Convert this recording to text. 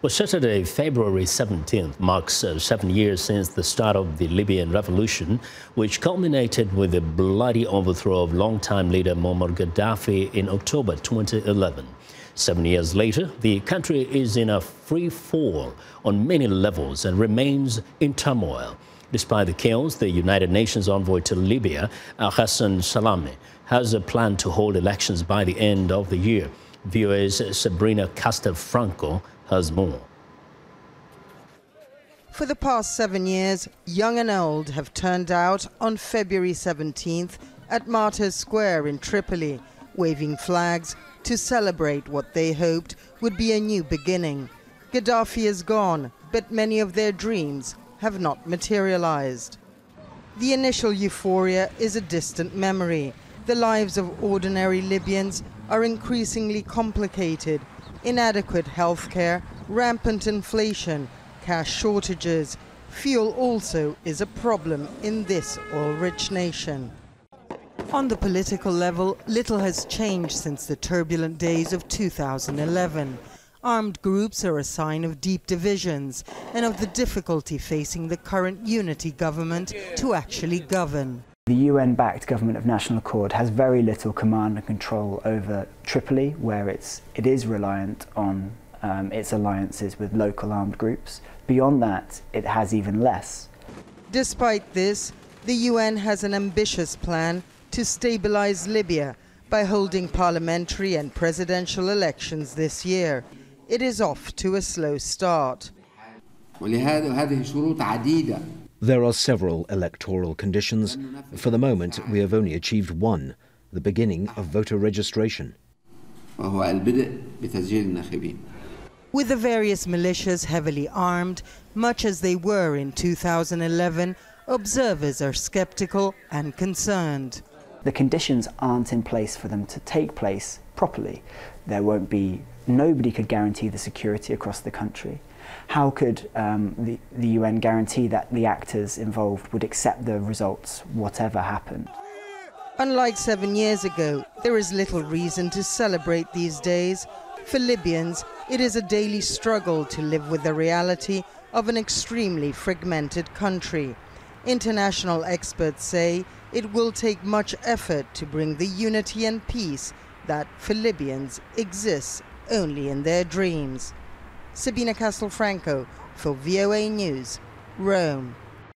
Well, Saturday, February 17th, marks 7 years since the start of the Libyan revolution, which culminated with the bloody overthrow of longtime leader Muammar Gaddafi in October 2011. 7 years later, the country is in a free fall on many levels and remains in turmoil. Despite the chaos, the United Nations envoy to Libya, Hassan Salame, has a plan to hold elections by the end of the year. VOA's Sabina Castelfranco has more. For the past 7 years, young and old have turned out on February 17th at Martyrs Square in Tripoli, waving flags to celebrate what they hoped would be a new beginning. Gaddafi is gone, but many of their dreams have not materialized. The initial euphoria is a distant memory. The lives of ordinary Libyans are increasingly complicated. Inadequate health care, rampant inflation, cash shortages. Fuel also is a problem in this oil-rich nation. On the political level, little has changed since the turbulent days of 2011. Armed groups are a sign of deep divisions and of the difficulty facing the current unity government to actually govern. The UN-backed Government of National Accord has very little command and control over Tripoli, where it is reliant on its alliances with local armed groups. Beyond that, it has even less. Despite this, the UN has an ambitious plan to stabilize Libya by holding parliamentary and presidential elections this year. It is off to a slow start. There are several electoral conditions. For the moment, we have only achieved one, the beginning of voter registration. With the various militias heavily armed, much as they were in 2011, observers are skeptical and concerned. The conditions aren't in place for them to take place properly. Nobody could guarantee the security across the country. How could the UN guarantee that the actors involved would accept the results, whatever happened? Unlike 7 years ago, there is little reason to celebrate these days. For Libyans, it is a daily struggle to live with the reality of an extremely fragmented country. International experts say it will take much effort to bring the unity and peace that, for Libyans, exists only in their dreams. Sabina Castelfranco for VOA News, Rome.